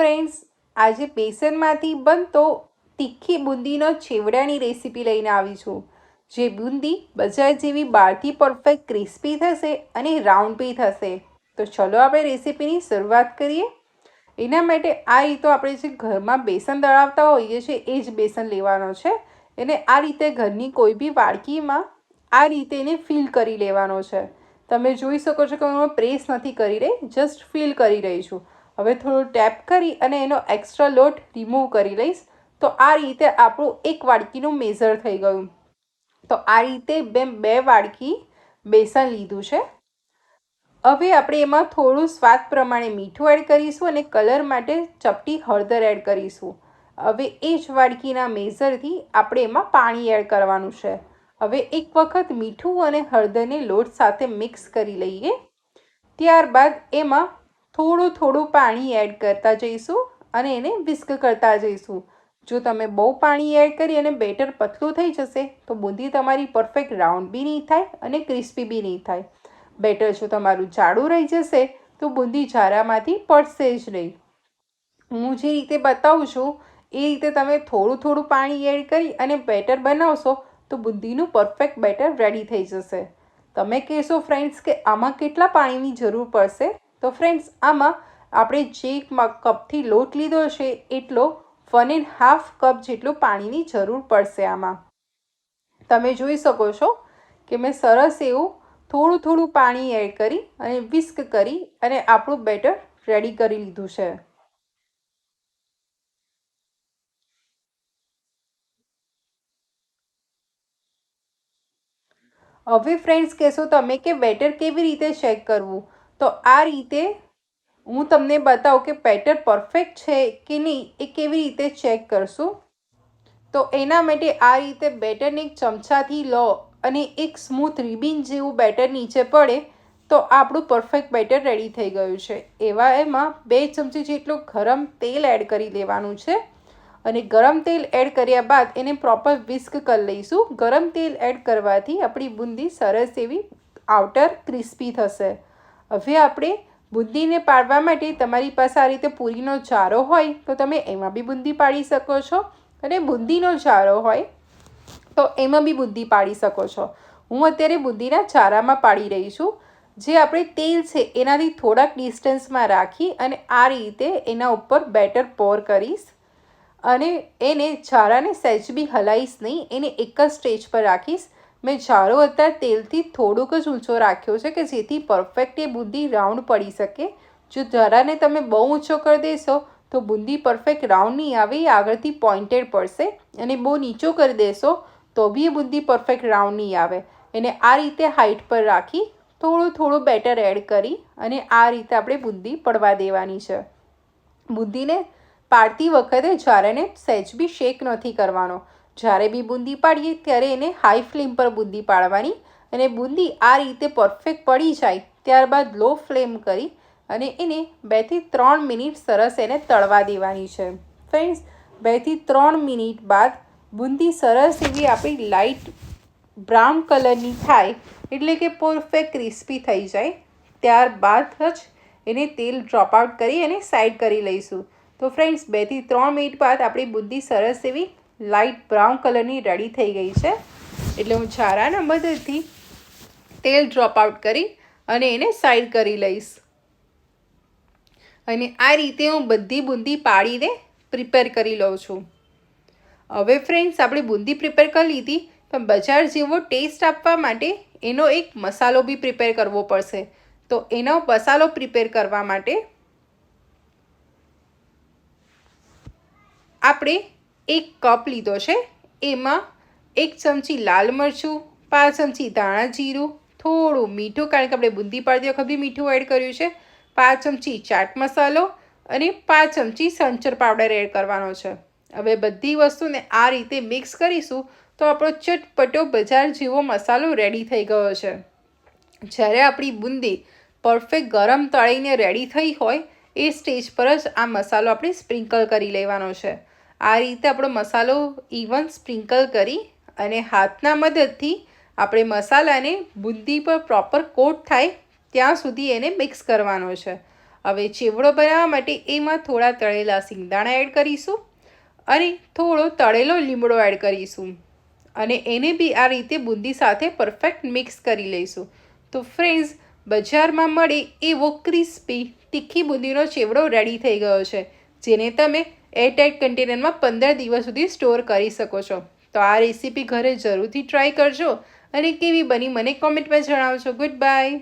Friends, આજે બેસનમાંથી બનતો તીખી બુંદીનો છેવડાની રેસીપી લઈને આવી છું. જે બુંદી બજાર જેવી બહારથી પરફેક્ટ ક્રિસ્પી થશે અને રાઉન્ડ બી થશે. તો ચલો આપણે રેસીપીની શરૂઆત કરીએ. એના માટે આ રીતે આપણે જે ઘરમાં બેસન દળાવતા હોઈએ છીએ એ જ બેસન લેવાનો છે. એને આ રીતે ઘરની કોઈ બી વાડકીમાં આ રીતે એને ફિલ કરી લેવાનો છે. તમે જોઈ શકો છો કે હું પ્રેસ નથી કરી રહી, જસ્ટ ફિલ કરી રહી છું. હવે થોડું ટેપ કરી અને એનો એક્સ્ટ્રા લોટ રિમૂવ કરી લઈશ. તો આ રીતે આપણું એક વાડકીનું મેઝર થઈ ગયું. તો આ રીતે બે વાડકી બેસન લીધું છે. હવે આપણે એમાં થોડું સ્વાદ પ્રમાણે મીઠું એડ કરીશું અને કલર માટે ચપટી હળદર એડ કરીશું. હવે એ જ વાડકીના મેઝરથી આપણે એમાં પાણી એડ કરવાનું છે. હવે એક વખત મીઠું અને હળદરને લોટ સાથે મિક્સ કરી લઈએ. ત્યારબાદ એમાં થોડું પાણી એડ કરતા જઈશું અને એને વિસ્ક કરતા જઈશું. જો તમે બહુ પાણી એડ કરી અને બેટર પતલું થઈ જશે તો બુંદી તમારી પરફેક્ટ રાઉન્ડ બી નહીં થાય અને ક્રિસ્પી બી નહીં થાય. બેટર જો તમારું જાડું રહી જશે તો બુંદી જારામાંથી પડશે જ નહીં. હું જે રીતે બતાવું છું એ રીતે તમે થોડું પાણી એડ કરી અને બેટર બનાવશો તો બુંદીનું પરફેક્ટ બેટર રેડી થઈ જશે. તમે કહેશો ફ્રેન્ડ્સ કે આમાં કેટલા પાણીની જરૂર પડશે? તો ફ્રેન્ડ્સ, આમાં આપણે જે કપથી લોટ લીધો છે એટલો 1.5 કપ જેટલું પાણીની જરૂર પડશે. આમાં તમે જોઈ શકો છો કે મેં સરસ એવું થોડું પાણી એડ કરી અને વિસ્ક કરી અને આપણું બેટર રેડી કરી લીધું છે. હવે ફ્રેન્ડ્સ કહેશો તમે કે બેટર કેવી રીતે ચેક કરવું? તો આ રીતે હું તમને બતાવું કે બેટર પરફેક્ટ છે કે નહીં એ કેવી રીતે ચેક કરશું. તો એના માટે આ રીતે બેટરને એક ચમચાથી લો અને એક સ્મૂથ રિબિન જેવું બેટર નીચે પડે તો આપણું પરફેક્ટ બેટર રેડી થઈ ગયું છે. એમાં 2 ચમચી જેટલું ગરમ તેલ એડ કરી દેવાનું છે અને ગરમ તેલ એડ કર્યા બાદ એને પ્રોપર વિસ્ક કરી લઈશું. ગરમ તેલ એડ કરવાથી આપણી બુંદી સરસ એવી આઉટર ક્રિસ્પી થશે. હવે આપણે બુંદીને પાડવા માટે તમારી પાસે આ રીતે પૂરીનો જારો હોય તો તમે એમાં બી બુંદી પાડી શકો છો અને બુંદીનો જારો હોય તો એમાં બી બુંદી પાડી શકો છો. હું અત્યારે બુંદીના જારામાં પાડી રહી છું. જે આપણે તેલ છે એનાથી થોડાક ડિસ્ટન્સમાં રાખી અને આ રીતે એના ઉપર બેટર પોર કરીશ અને એને જારાને સહેજ બી હલાવીશ નહીં, એને એક જ સ્ટેજ પર રાખીશ. મેં જારો અત્યારે તેલથી થોડુંક જ ઊંચો રાખ્યો છે કે જેથી પરફેક્ટ એ બુંદી રાઉન્ડ પડી શકે. જો જારાને તમે બહુ ઊંચો કરી દેશો તો બુંદી પરફેક્ટ રાઉન્ડ નહીં આવે, એ આગળથી પોઇન્ટેડ પડશે. અને બહુ નીચો કરી દેશો તો બી એ બુંદી પરફેક્ટ રાઉન્ડ નહીં આવે. એને આ રીતે હાઈટ પર રાખી થોડું બેટર એડ કરી અને આ રીતે આપણે બુંદી પડવા દેવાની છે. બુંદીને પાડતી વખતે જારાને સહેજ બી શેક નથી કરવાનો. જ્યારે બી બુંદી પાડીએ ત્યારે એને હાઈ ફ્લેમ પર બુંદી પાડવાની અને બુંદી આ રીતે પરફેક્ટ પડી જાય ત્યારબાદ લો ફ્લેમ કરી અને એને 2 થી 3 મિનિટ સરસ એને તળવા દેવાની છે. ફ્રેન્ડ્સ, 2 થી 3 મિનિટ બાદ બુંદી સરસ એવી આપણી લાઇટ બ્રાઉન કલરની થાય એટલે કે પરફેક્ટ ક્રિસ્પી થઈ જાય ત્યારબાદ જ એને તેલ ડ્રોપ આઉટ કરી અને સાઈડ કરી લઈશું. તો ફ્રેન્ડ્સ, 2 થી 3 મિનિટ બાદ આપણી બુંદી સરસ એવી લાઇટ બ્રાઉન કલરની રેડી થઈ ગઈ છે. એટલે હું જારાના મદદથી તેલ ડ્રોપ આઉટ કરી અને એને સાઈડ કરી લઈશ. અને આ રીતે હું બધી બુંદી પાડીને પ્રિપેર કરી લઉં છું. હવે ફ્રેન્ડ્સ, આપણે બુંદી પ્રિપેર કરી લીધી પણ બજાર જેવો ટેસ્ટ આપવા માટે એનો એક મસાલો બી પ્રિપેર કરવો પડશે. તો એનો મસાલો પ્રિપેર કરવા માટે આપણે 1 કપ લીધો છે. એમાં 1 ચમચી લાલ મરચું, 5 ચમચી ધાણા જીરું, થોડું મીઠું કારણ કે આપણે બુંદી પાડતી વખતે બી મીઠું એડ કર્યું છે, 5 ચમચી ચાટ મસાલો અને 5 ચમચી સંચર પાવડર એડ કરવાનો છે. હવે બધી વસ્તુને આ રીતે મિક્સ કરીશું તો આપણો ચટપટો બજાર જેવો મસાલો રેડી થઈ ગયો છે. જ્યારે આપણી બુંદી પરફેક્ટ ગરમ તળીને રેડી થઈ હોય એ સ્ટેજ પર જ આ મસાલો આપણે સ્પ્રિંકલ કરી લેવાનો છે. આ રીતે આપણો મસાલો ઇવન સ્પ્રિંકલ કરી અને હાથના મદદથી આપણે મસાલાને બુંદી પર પ્રોપર કોટ થાય ત્યાં સુધી એને મિક્સ કરવાનો છે. હવે ચેવડો બનાવવા માટે એમાં થોડા તળેલા સિંગદાણા એડ કરીશું અને થોડો તળેલો લીમડો એડ કરીશું અને એને બી આ રીતે બુંદી સાથે પરફેક્ટ મિક્સ કરી લઈશું. તો ફ્રેન્ડ્સ, બજારમાં મળે એવો ક્રિસ્પી તીખી બુંદીનો ચેવડો રેડી થઈ ગયો છે, જેને તમે એરટાઇટ કન્ટેનરમાં 15 દિવસ સુધી સ્ટોર કરી શકો છો. તો આ રેસીપી ઘરે જરૂરથી ટ્રાય કરજો અને કેવી બની મને કોમેન્ટમાં જણાવજો. Good bye.